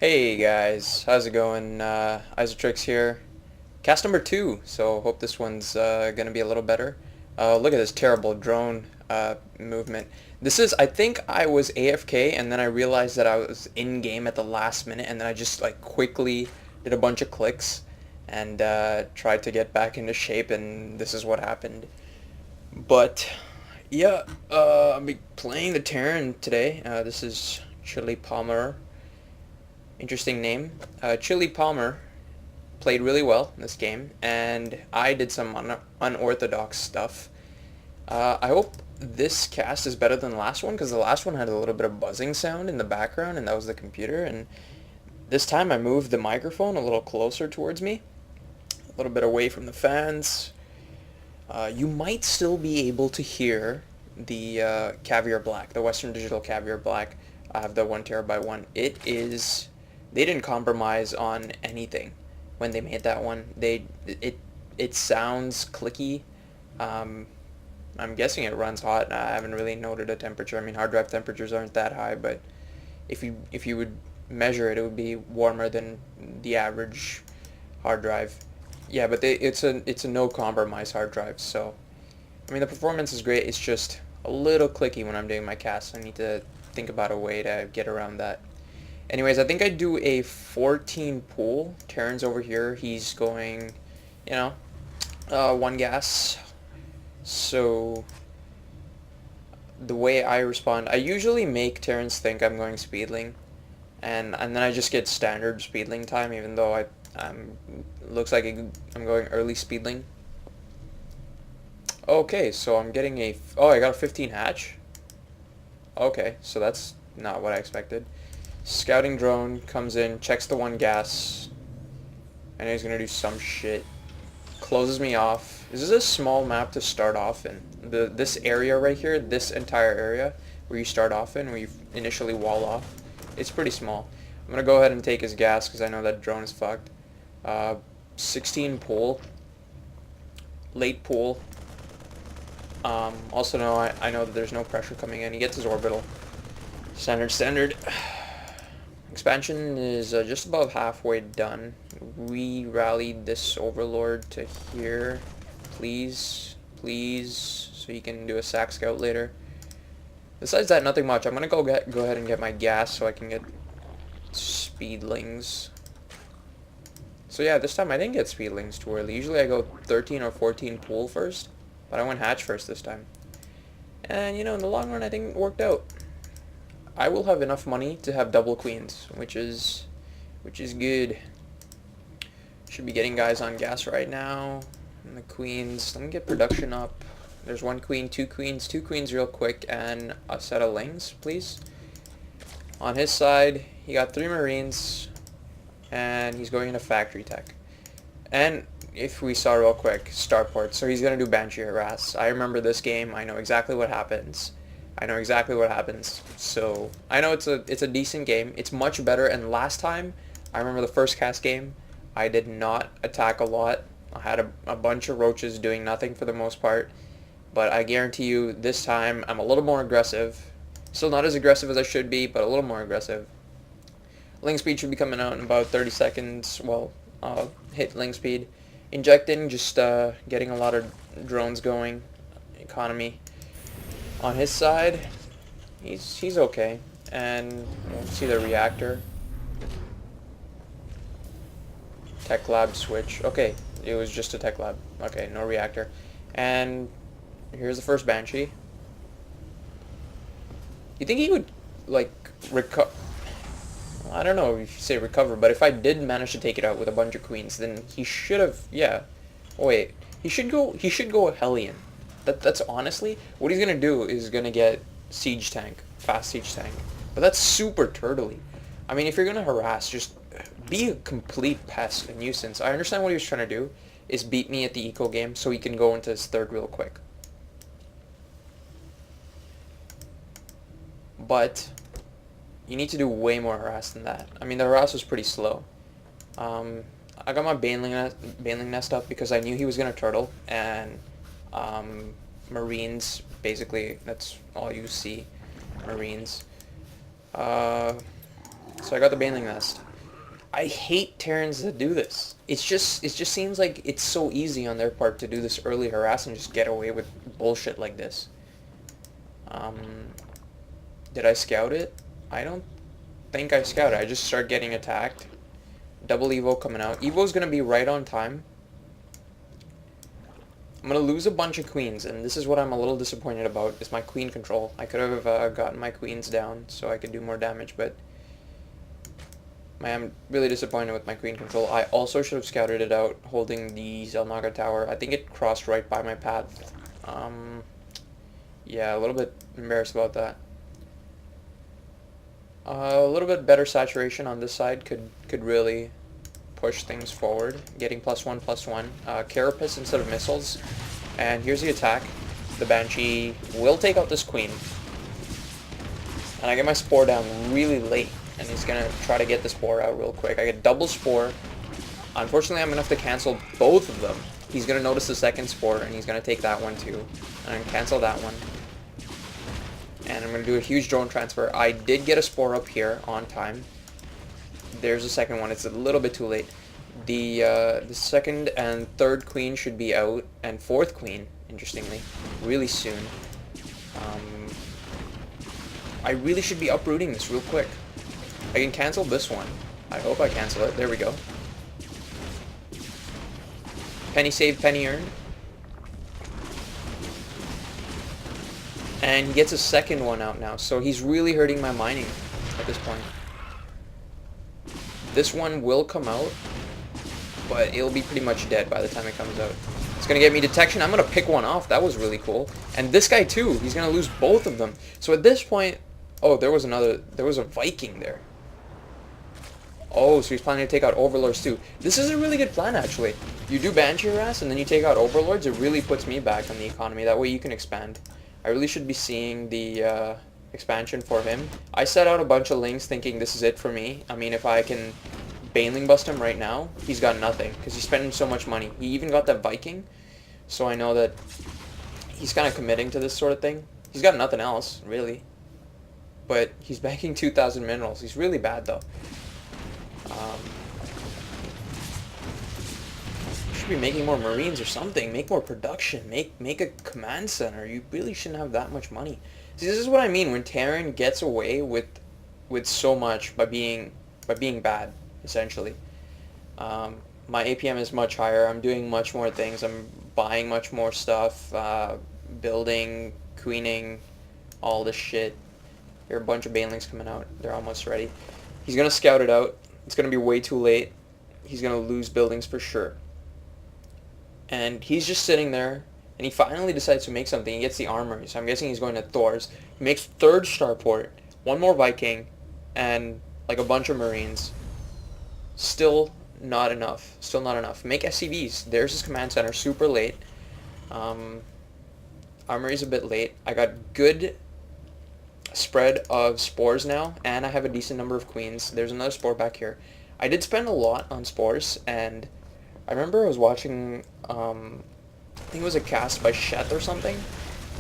Hey guys, how's it going? Isatrix here. Cast number 2, so hope this one's gonna be a little better. Look at this terrible drone movement. I think I was AFK and then I realized that I was in game at the last minute and then I just like quickly did a bunch of clicks and tried to get back into shape and this is what happened. But yeah, I'll be playing the Terran today. This is Chili Palmer. Interesting name. Chili Palmer played really well in this game, and I did some unorthodox stuff. I hope this cast is better than the last one, because the last one had a little bit of buzzing sound in the background, and that was the computer, and this time I moved the microphone a little closer towards me, a little bit away from the fans. You might still be able to hear the Caviar Black, the Western Digital Caviar Black. I have the 1TB one. They didn't compromise on anything when they made that one. It sounds clicky. I'm guessing it runs hot. I haven't really noted a temperature. I mean, hard drive temperatures aren't that high, but if you would measure it, it would be warmer than the average hard drive. Yeah, but it's a no compromise hard drive. So, I mean, the performance is great. It's just a little clicky when I'm doing my casts. I need to think about a way to get around that. Anyways, I think I do a 14 pool. Terran's over here. He's going, you know, one gas. So the way I respond, I usually make Terrans think I'm going speedling, and then I just get standard speedling time, even though looks like I'm going early speedling. Okay, so I'm getting I got a 15 hatch. Okay, so that's not what I expected. Scouting drone comes in, checks the one gas. I know he's gonna do some shit. Closes me off. This is a small map to start off in. This area right here, this entire area where you start off in, where you initially wall off, it's pretty small. I'm gonna go ahead and take his gas because I know that drone is fucked. 16 pool. Late pool. Also I know that there's no pressure coming in. He gets his orbital. Standard. Expansion is just above halfway done. We rallied this overlord to here. Please, so you can do a sack scout later. Besides that, nothing much. I'm gonna go ahead and get my gas so I can get speedlings. So yeah, this time I didn't get speedlings too early. Usually I go 13 or 14 pool first, but I went hatch first this time. And you know, in the long run, I think it worked out. I will have enough money to have double queens, which is good. Should be getting guys on gas right now. And the queens, let me get production up. There's one queen, two queens real quick, and a set of lings, please. On his side, he got 3 marines, and he's going into factory tech. And if we saw real quick, starport, so he's gonna do Bansheet harass. I remember this game. I know exactly what happens. So I know it's a decent game. It's much better. And last time, I remember the first cast game, I did not attack a lot. I had a bunch of roaches doing nothing for the most part. But I guarantee you, this time I'm a little more aggressive. Still not as aggressive as I should be, but a little more aggressive. Link speed should be coming out in about 30 seconds. Well, hit link speed. Injecting, just getting a lot of drones going. Economy. On his side, he's okay. And we'll see the reactor. Tech lab switch. Okay, it was just a tech lab. Okay, no reactor. And here's the first Banshee. You think he would, like, recover? I don't know if you say recover, but if I did manage to take it out with a bunch of queens, then he should have, yeah. Oh, wait, he should go Hellion. That's honestly, what he's gonna do is gonna get siege tank, fast siege tank. But that's super turtly. I mean, if you're gonna harass, just be a complete pest, a nuisance. I understand what he was trying to do, is beat me at the eco game so he can go into his third real quick. But you need to do way more harass than that. I mean, the harass was pretty slow. I got my baneling nest up because I knew he was gonna turtle, and marines, basically, that's all you see, marines. So I got the baneling nest. I hate Terrans that do this. It just seems like it's so easy on their part to do this early harass and just get away with bullshit like this. Did I scout it? I don't think I scouted. I just start getting attacked. Double Evo coming out. Evo's gonna be right on time. I'm gonna lose a bunch of queens, and this is what I'm a little disappointed about, is my queen control. I could have gotten my queens down so I could do more damage, but I'm really disappointed with my queen control. I also should have scouted it out, holding the Zelnaga tower. I think it crossed right by my path. Yeah, a little bit embarrassed about that. A little bit better saturation on this side could really push things forward. Getting +1/+1. Carapace instead of missiles. And here's the attack. The Banshee will take out this queen. And I get my spore down really late. And he's going to try to get the spore out real quick. I get double spore. Unfortunately, I'm going to have to cancel both of them. He's going to notice the second spore, and he's going to take that one too. And I'm going to cancel that one. And I'm going to do a huge drone transfer. I did get a spore up here on time. There's the second one. It's a little bit too late. The second and third queen should be out, and fourth queen, interestingly, really soon. I really should be uprooting this real quick. I can cancel this one. I hope I cancel it. There we go. Penny saved, penny earned. And he gets a second one out now, so he's really hurting my mining at this point. This one will come out, but it'll be pretty much dead by the time it comes out. It's going to get me detection. I'm going to pick one off. That was really cool. And this guy too. He's going to lose both of them. So at this point... Oh, there was a Viking there. Oh, so he's planning to take out Overlords too. This is a really good plan, actually. You do Banshee harass, and then you take out Overlords. It really puts me back on the economy. That way you can expand. I really should be seeing the expansion for him. I set out a bunch of links thinking this is it for me. I mean, if I can Baneling bust him right now, he's got nothing, because he's spending so much money. He even got that Viking, so I know that he's kind of committing to this sort of thing. He's got nothing else, really. But he's banking 2,000 minerals. He's really bad, though. Should be making more Marines or something. Make more production. Make a command center. You really shouldn't have that much money. See, this is what I mean when Terran gets away with so much by being bad, essentially. My APM is much higher. I'm doing much more things. I'm buying much more stuff, building, queening, all this shit. There are a bunch of banelings coming out. They're almost ready. He's going to scout it out. It's going to be way too late. He's going to lose buildings for sure. And he's just sitting there, and he finally decides to make something. He gets the armory, so I'm guessing he's going to Thor's. He makes third starport, one more Viking, and like a bunch of Marines. Still not enough. Still not enough. Make SCVs. There's his command center. Super late. Armory's a bit late. I got good spread of spores now, and I have a decent number of queens. There's another spore back here. I did spend a lot on spores, and I remember I was watching, I think it was a cast by Sheth or something.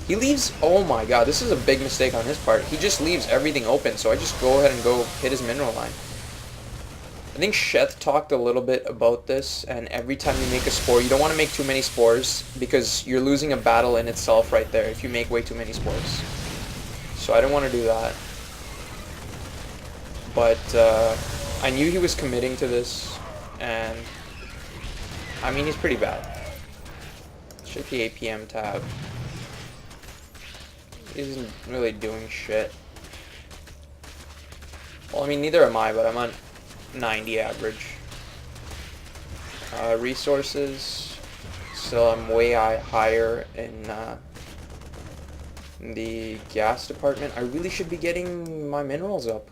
He leaves, oh my god, this is a big mistake on his part. He just leaves everything open, so I just go ahead and go hit his mineral line. I think Sheth talked a little bit about this, and every time you make a spore, you don't want to make too many spores, because you're losing a battle in itself right there if you make way too many spores. So I didn't want to do that. But I knew he was committing to this, and I mean, he's pretty bad. Check the APM tab. He isn't really doing shit. Well, I mean, neither am I, but I'm on 90 average. Resources. So I'm way higher in the gas department. I really should be getting my minerals up.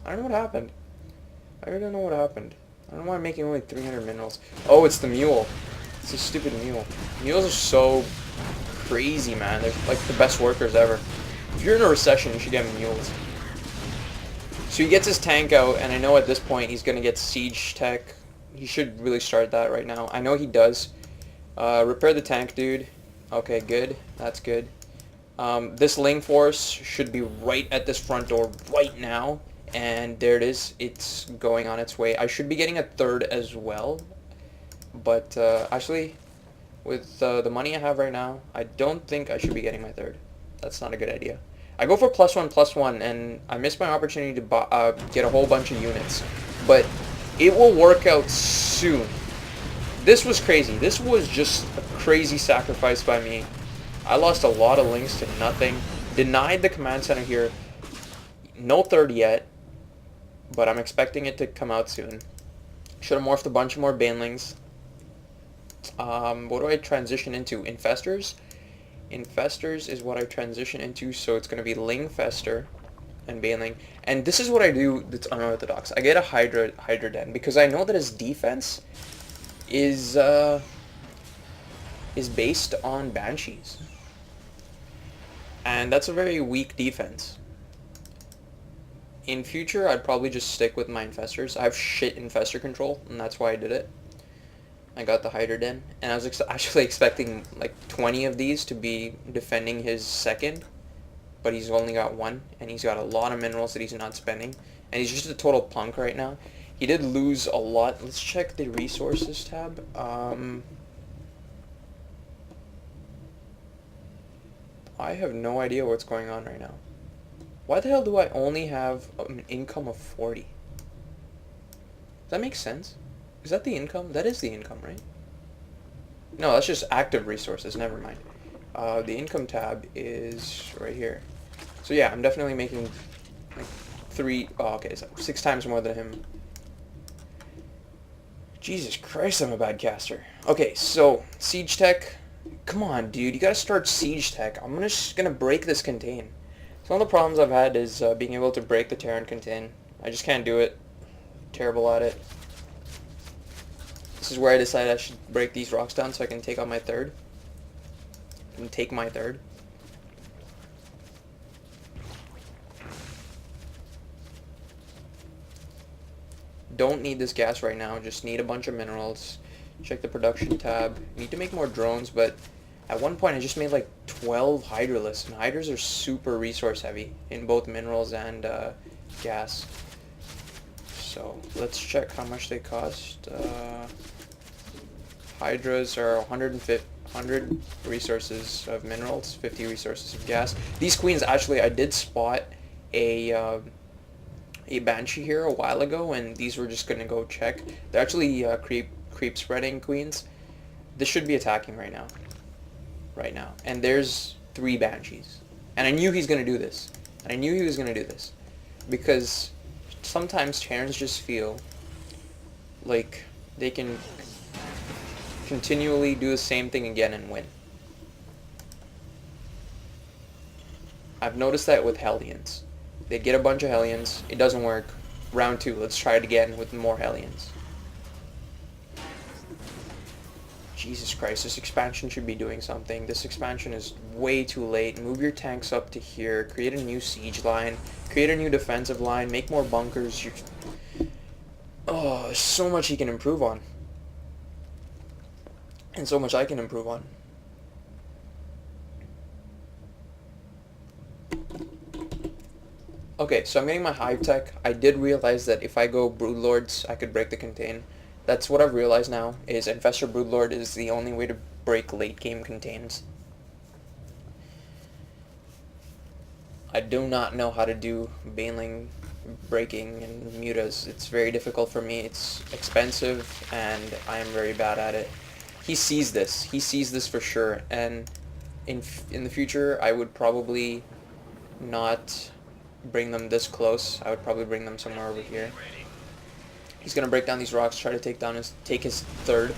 I don't know what happened. I really don't know what happened. I don't know why I'm making only 300 minerals. Oh, it's the mule. It's a stupid mule. Mules are so crazy, man. They're like the best workers ever. If you're in a recession, you should get mules. So he gets his tank out, and I know at this point he's going to get siege tech. He should really start that right now. I know he does. Repair the tank, dude. Okay, good. That's good. This Ling force should be right at this front door right now. And there it is. It's going on its way. I should be getting a third as well. But actually, with the money I have right now, I don't think I should be getting my third. That's not a good idea. I go for +1/+1, and I missed my opportunity to get a whole bunch of units. But it will work out soon. This was crazy. This was just a crazy sacrifice by me. I lost a lot of links to nothing. Denied the command center here. No third yet, but I'm expecting it to come out soon. Should have morphed a bunch more banelings. What do I transition into? Infestors? Infestors is what I transition into, so it's going to be Lingfester and Baneling. And this is what I do that's unorthodox. I get a Hydra Den, because I know that his defense is based on Banshees. And that's a very weak defense. In future, I'd probably just stick with my Infestors. I have shit Infestor control, and that's why I did it. I got the Hydra Den, and I was actually expecting like 20 of these to be defending his second, but he's only got one, and he's got a lot of minerals that he's not spending, and he's just a total punk right now. He did lose a lot. Let's check the resources tab. I have no idea what's going on right now. Why the hell do I only have an income of 40? Does that make sense? Is that the income? That is the income, right? No, that's just active resources. Never mind. The income tab is right here. So yeah, I'm definitely making like so 6 times more than him. Jesus Christ, I'm a bad caster. Okay, so Siege Tech. Come on, dude. You gotta start Siege Tech. I'm just gonna break this contain. Some of the problems I've had is being able to break the Terran contain. I just can't do it. Terrible at it. This is where I decided I should break these rocks down so I can take out my third. And take my third. Don't need this gas right now, just need a bunch of minerals. Check the production tab. Need to make more drones, but at one point I just made like 12 Hydralists, and Hydras are super resource heavy in both minerals and gas. So let's check how much they cost. Hydras are 100 resources of minerals, 50 resources of gas. These queens, actually, I did spot a Banshee here a while ago, and these were just gonna go check. They're actually creep spreading queens. This should be attacking right now. And there's 3 Banshees. And I knew he's gonna do this. And I knew he was gonna do this. Because sometimes Terrans just feel like they can continually do the same thing again and win. I've noticed that with Hellions. They get a bunch of Hellions, it doesn't work. Round 2, let's try it again with more Hellions. Jesus Christ, this expansion should be doing something. This expansion is way too late. Move your tanks up to here, create a new siege line, create a new defensive line, make more bunkers. Oh, there's so much he can improve on. And so much I can improve on. Okay, so I'm getting my Hive Tech. I did realize that if I go Broodlords, I could break the contain. That's what I've realized now, is Infestor Broodlord is the only way to break late game contains. I do not know how to do Baneling breaking and mutas. It's very difficult for me. It's expensive, and I am very bad at it. He sees this. He sees this for sure, and in the future, I would probably not bring them this close. I would probably bring them somewhere over here. He's gonna break down these rocks, try to take his third.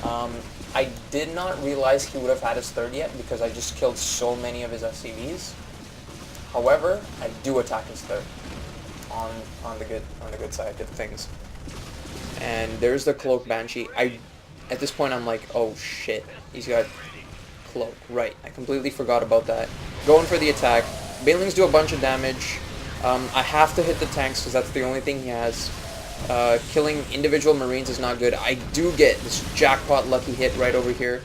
I did not realize he would have had his third yet because I just killed so many of his SCVs. However, I do attack his third on the good side of things. And there's the Cloak Banshee. At this point I'm like, oh shit, he's got Cloak. Right, I completely forgot about that. Going for the attack. Banelings do a bunch of damage. I have to hit the tanks because that's the only thing he has. Killing individual Marines is not good. I do get this jackpot lucky hit right over here.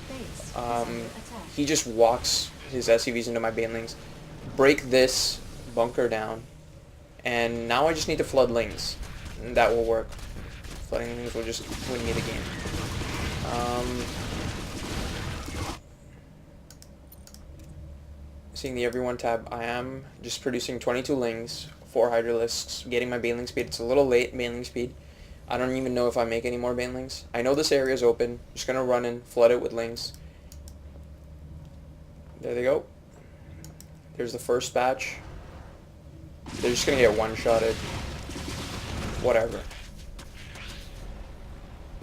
He just walks his SCVs into my Banelings. Break this bunker down. And now I just need to flood Lings. And that will work. Flooding Lings will just win me the game. Seeing the everyone tab, I am just producing 22 Lings, 4 Hydralisks, getting my Baneling speed. It's a little late, Baneling speed. I don't even know if I make any more Banelings. I know this area is open. Just going to run in, flood it with Lings. There they go. There's the first batch. They're just going to get one-shotted. Whatever.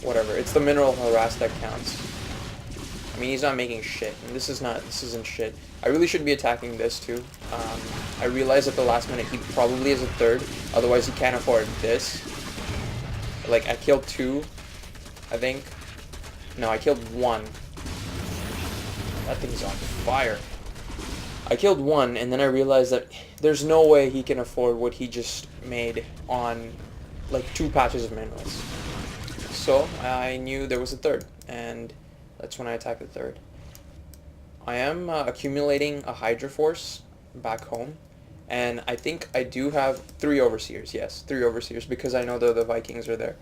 Whatever. It's the mineral harass that counts. I mean, he's not making shit. And this isn't shit. I really should be attacking this too. I realized at the last minute he probably is a third. Otherwise he can't afford this. Like, I killed 2, I think. No, I killed 1. That thing's on fire. I killed 1, and then I realized that there's no way he can afford what he just made on, like, 2 patches of minerals. So, I knew there was a third, and that's when I attacked the third. I am accumulating a Hydra Force back home. And I think I do have 3 Overseers, yes, 3 Overseers, because I know the Vikings are there.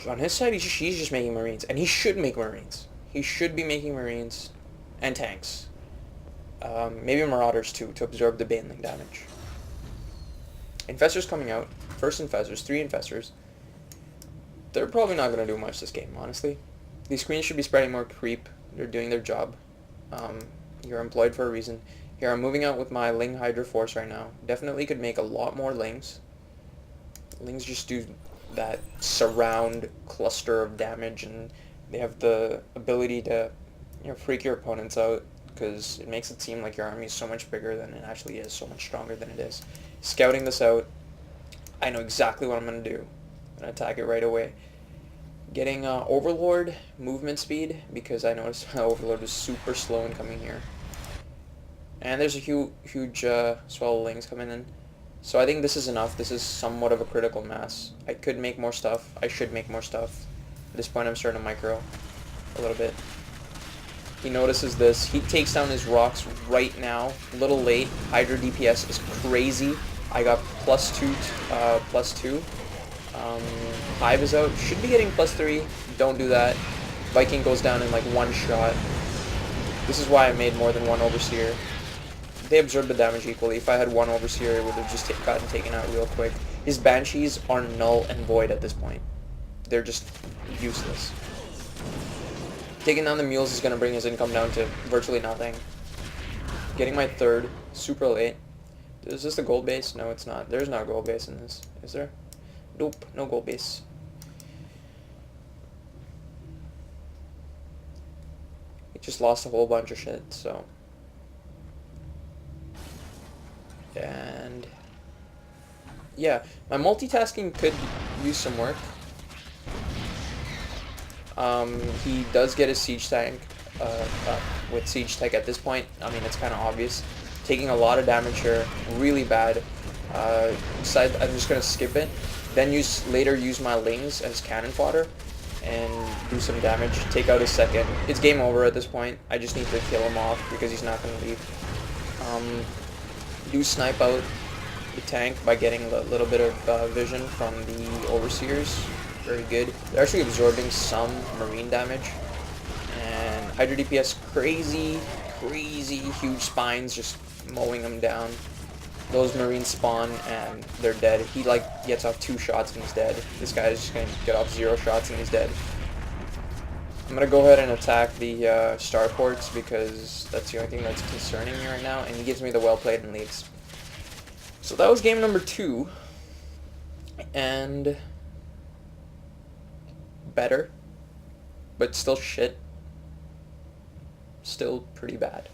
On his side, he's just making Marines, and he should make Marines. He should be making Marines and tanks. Maybe Marauders too, to absorb the Baneling damage. Infestors coming out. First Infestors, 3 Infestors. They're probably not going to do much this game, honestly. These Queens should be spreading more creep. They're doing their job. You're employed for a reason. Here, I'm moving out with my Ling Hydra Force right now. Definitely could make a lot more Lings. Lings just do that surround cluster of damage, and they have the ability to, freak your opponents out, because it makes it seem like your army is so much bigger than it actually is, so much stronger than it is. Scouting this out, I know exactly what I'm going to do. I'm going to attack it right away. Getting Overlord movement speed, because I noticed Overlord was super slow in coming here. And there's a huge swell of Lings coming in. So I think this is enough. This is somewhat of a critical mass. I could make more stuff. I should make more stuff. At this point I'm starting to micro a little bit. He notices this. He takes down his rocks right now. A little late. Hydra DPS is crazy. I got +2. Hive is out. Should be getting +3. Don't do that. Viking goes down in like 1 shot. This is why I made more than 1 Overseer. They absorb the damage equally. If I had 1 Overseer, it would have just gotten taken out real quick. His Banshees are null and void at this point. They're just useless. Taking down the Mules is going to bring his income down to virtually nothing. Getting my 3rd, super late. Is this the gold base? No, it's not. There's no gold base in this. Is there? Nope, no gold base. He just lost a whole bunch of shit, so... And yeah, my multitasking could use some work. He does get his siege tank with siege tech at this point. I mean, it's kind of obvious. Taking a lot of damage here, really bad. I'm just gonna skip it. Then later use my Lings as cannon fodder and do some damage. Take out his 2nd. It's game over at this point. I just need to kill him off because he's not gonna leave. Do snipe out the tank by getting a little bit of vision from the Overseers. Very good. They're actually absorbing some marine damage. And Hydra DPS, crazy huge spines, just mowing them down. Those marines spawn and they're dead. He like gets off 2 shots and he's dead. This guy is just going to get off 0 shots and he's dead. I'm going to go ahead and attack the starports because that's the only thing that's concerning me right now, and he gives me the well played and leaves. So that was game number 2, and better, but still shit. Still pretty bad.